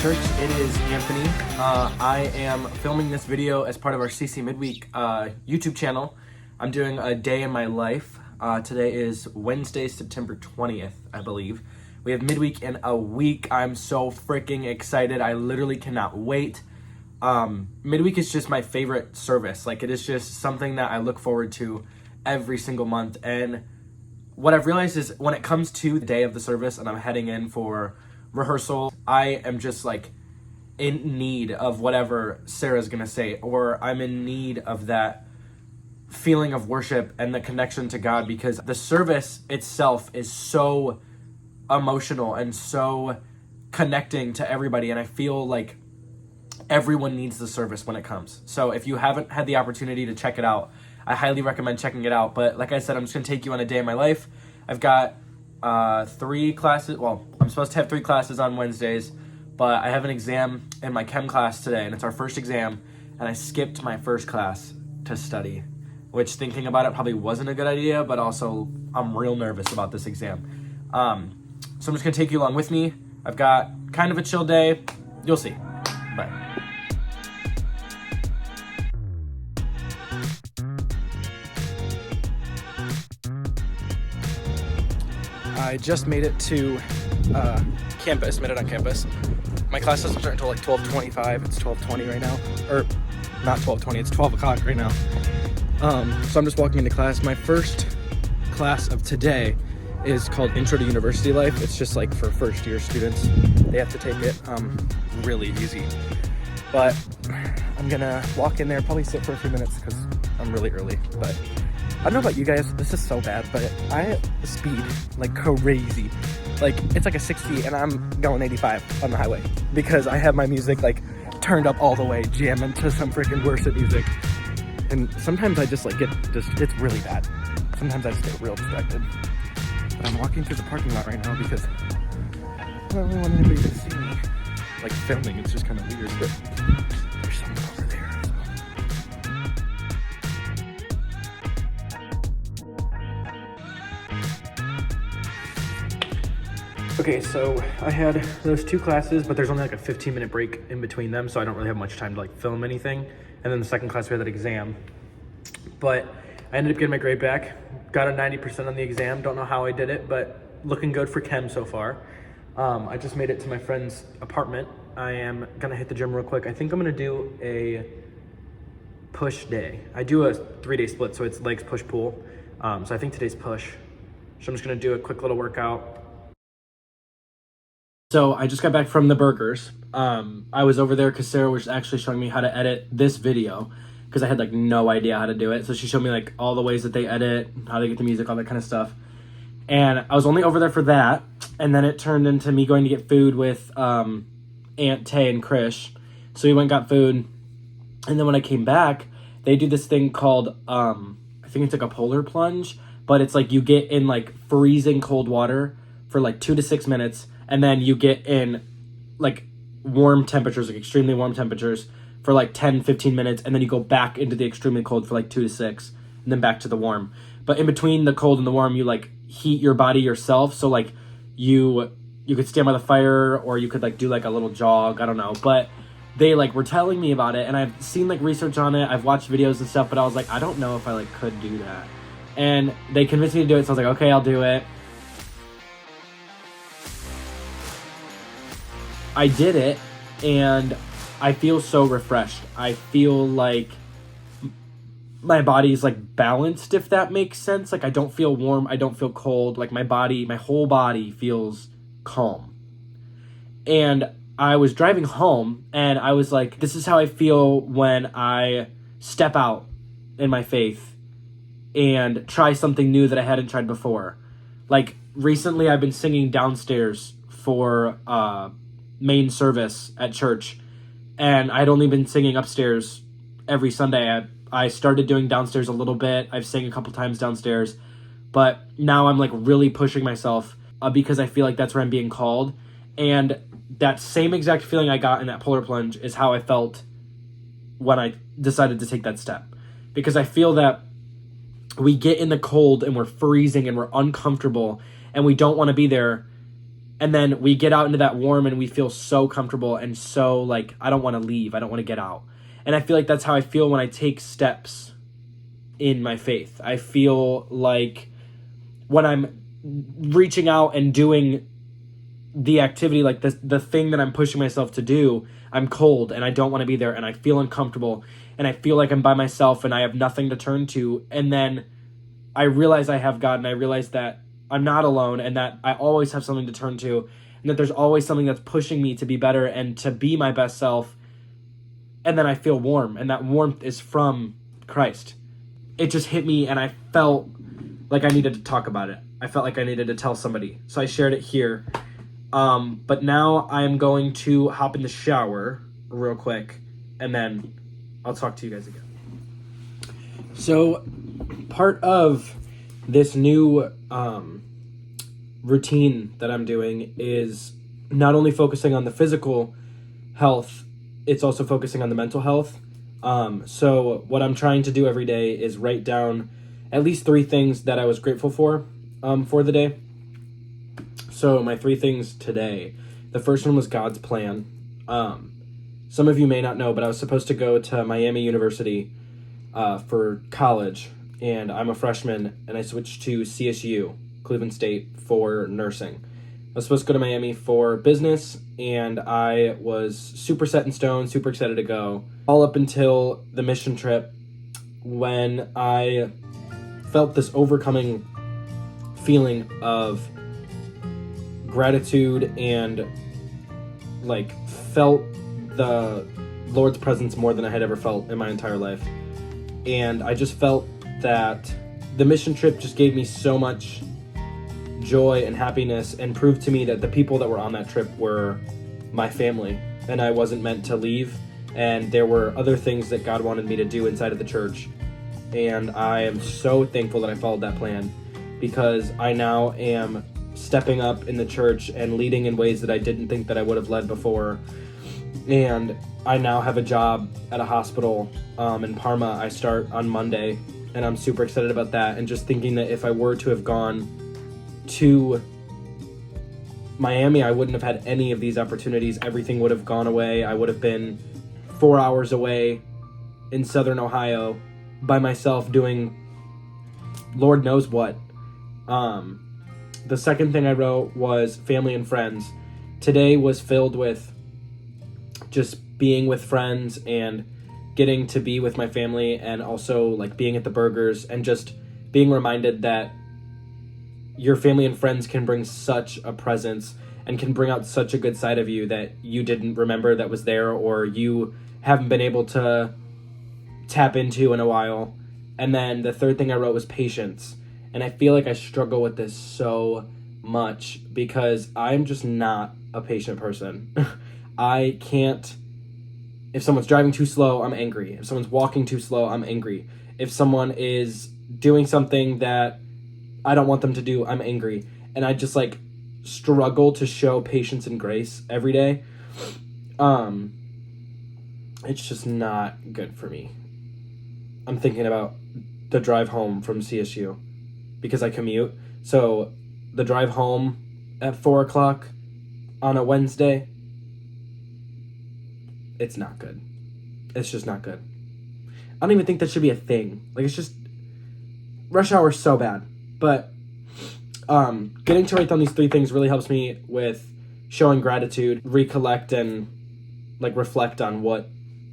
Church. It is Anthony. I am filming this video as part of our CC Midweek YouTube channel. I'm doing a day in my life. Today is Wednesday, September 20th, I believe. We have midweek in a week. I'm so freaking excited. I literally cannot wait. Midweek is just my favorite service. Like, it is just something that I look forward to every single month. And what I've realized is when it comes to the day of the service and I'm heading in for rehearsal, I am just like in need of whatever Sarah's gonna say, or I'm in need of that feeling of worship and the connection to God, because the service itself is so emotional and so connecting to everybody, and I feel like everyone needs the service when it comes. So if you haven't had the opportunity to check it out, I highly recommend checking it out. But like I said, I'm just gonna take you on a day in my life. I've got 3 classes. Well, I'm supposed to have 3 classes on Wednesdays, but I have an exam in my chem class today, and it's our first exam, and I skipped my first class to study, which, thinking about it, probably wasn't a good idea, but also I'm real nervous about this exam. So I'm just gonna take you along with me. I've got kind of a chill day. You'll see. Bye. I just made it to campus, made it on campus. My class doesn't start until like 12:25. It's 12:20 right now. Or not 12:20, it's 12 o'clock right now. So I'm just walking into class. My first class of today is called Intro to University Life. It's just like for first year students. They have to take it really easy. But I'm gonna walk in there, probably sit for a few minutes because I'm really early. But I don't know about you guys, this is so bad, but I speed like crazy. Like, it's like a 60 and I'm going 85 on the highway because I have my music like turned up all the way, jamming to some freaking worship music. And sometimes I just like it's really bad. Sometimes I just get real distracted. But I'm walking through the parking lot right now because I don't really want anybody to see me like filming. It's just kind of weird, but there's someone over there. Okay, so I had those 2 classes, but there's only like a 15-minute break in between them, so I don't really have much time to like film anything. And then the second class we had that exam. But I ended up getting my grade back. Got a 90% on the exam. Don't know how I did it, but looking good for chem so far. I just made it to my friend's apartment. I am gonna hit the gym real quick. I think I'm gonna do a push day. I do a 3-day split, so it's legs, push, pull. So I think today's push. So I'm just gonna do a quick little workout. So I just got back from the burgers. I was over there because Sarah was actually showing me how to edit this video because I had like no idea how to do it. So she showed me like all the ways that they edit, how they get the music, all that kind of stuff. And I was only over there for that. And then it turned into me going to get food with Aunt Tay and Krish. So we went and got food. And then when I came back, they do this thing called, I think it's like a polar plunge. But it's like you get in like freezing cold water for like 2 to 6 minutes. And then you get in like warm temperatures, like extremely warm temperatures for like 10, 15 minutes. And then you go back into the extremely cold for like 2 to 6 and then back to the warm. But in between the cold and the warm, you like heat your body yourself. So like you could stand by the fire or you could like do like a little jog. I don't know. But they like were telling me about it and I've seen like research on it. I've watched videos and stuff, but I was like, I don't know if I like could do that. And they convinced me to do it. So I was like, okay, I'll do it. I did it, and I feel so refreshed. I feel like my body's like balanced, if that makes sense. Like, I don't feel warm, I don't feel cold. Like, my whole body feels calm. And I was driving home, and I was like, this is how I feel when I step out in my faith and try something new that I hadn't tried before. Like, recently I've been singing downstairs for main service at church, and I'd only been singing upstairs every Sunday. I started doing downstairs a little bit. I've sang a couple times downstairs, but now I'm like really pushing myself because I feel like that's where I'm being called. And that same exact feeling I got in that polar plunge is how I felt when I decided to take that step, because I feel that we get in the cold and we're freezing and we're uncomfortable and we don't want to be there. And then we get out into that warm and we feel so comfortable and so like, I don't want to leave. I don't want to get out. And I feel like that's how I feel when I take steps in my faith. I feel like when I'm reaching out and doing the activity, like the thing that I'm pushing myself to do, I'm cold and I don't want to be there and I feel uncomfortable and I feel like I'm by myself and I have nothing to turn to. And then I realize I have God and I realize that I'm not alone and that I always have something to turn to and that there's always something that's pushing me to be better and to be my best self. And then I feel warm, and that warmth is from Christ. It just hit me and I felt like I needed to talk about it. I felt like I needed to tell somebody. So I shared it here. But now I'm going to hop in the shower real quick and then I'll talk to you guys again. So part of this new routine that I'm doing is not only focusing on the physical health, it's also focusing on the mental health. So what I'm trying to do every day is write down at least 3 things that I was grateful for the day. So my 3 things today, the first one was God's plan. Some of you may not know, but I was supposed to go to Miami University for college, and I'm a freshman, and I switched to CSU, Cleveland State, for nursing. I was supposed to go to Miami for business, and I was super set in stone, super excited to go, all up until the mission trip when I felt this overcoming feeling of gratitude and like felt the Lord's presence more than I had ever felt in my entire life. And I just felt that the mission trip just gave me so much joy and happiness and proved to me that the people that were on that trip were my family and I wasn't meant to leave, and there were other things that God wanted me to do inside of the church. And I am so thankful that I followed that plan, because I now am stepping up in the church and leading in ways that I didn't think that I would have led before. And I now have a job at a hospital in Parma. I start on Monday, and I'm super excited about that. And just thinking that if I were to have gone to Miami, I wouldn't have had any of these opportunities. Everything would have gone away. I would have been 4 hours away in Southern Ohio by myself doing Lord knows what. The second thing I wrote was family and friends. Today was filled with just being with friends and getting to be with my family, and also like being at the burgers and just being reminded that your family and friends can bring such a presence and can bring out such a good side of you that you didn't remember that was there, or you haven't been able to tap into in a while. And then the third thing I wrote was patience. And I feel like I struggle with this so much because I'm just not a patient person. I can't, if someone's driving too slow, I'm angry. If someone's walking too slow, I'm angry. If someone is doing something that I don't want them to do, I'm angry. And I just like struggle to show patience and grace every day. It's just not good for me. I'm thinking about the drive home from CSU because I commute. So the drive home at 4 o'clock on a Wednesday, it's not good. It's just not good. I don't even think that should be a thing. Like, it's just, rush hour is so bad. But getting to write down these 3 things really helps me with showing gratitude, recollect, and like reflect on what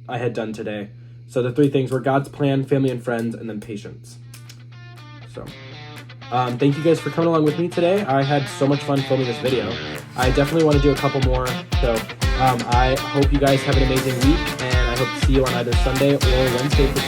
I had done today. So the 3 things were God's plan, family and friends, and then patience. So thank you guys for coming along with me today. I had so much fun filming this video. I definitely want to do a couple more. So I hope you guys have an amazing week, and I hope to see you on either Sunday or Wednesday for